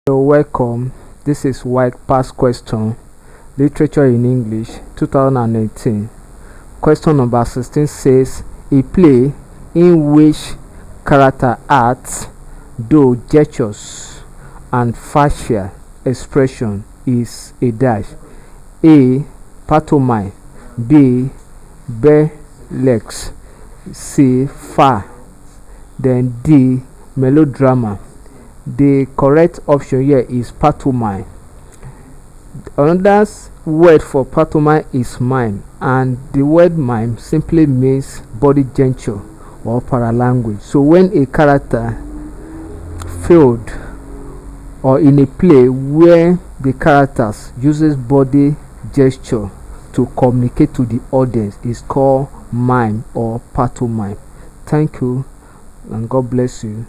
You're welcome. This is WAEC Past Question, Literature in English, 2018. Question number 16 says, a play in which character acts, though gestures and facial expression is a dash. A. Pantomime. B. Burlesque. C. Farce. Then D. Melodrama. The correct option here is pantomime. Another word for pantomime is mime, and the word mime simply means body gesture or paralanguage. So when a character failed or in a play where the characters uses body gesture to communicate to the audience is called mime or pantomime. Thank you and God bless you.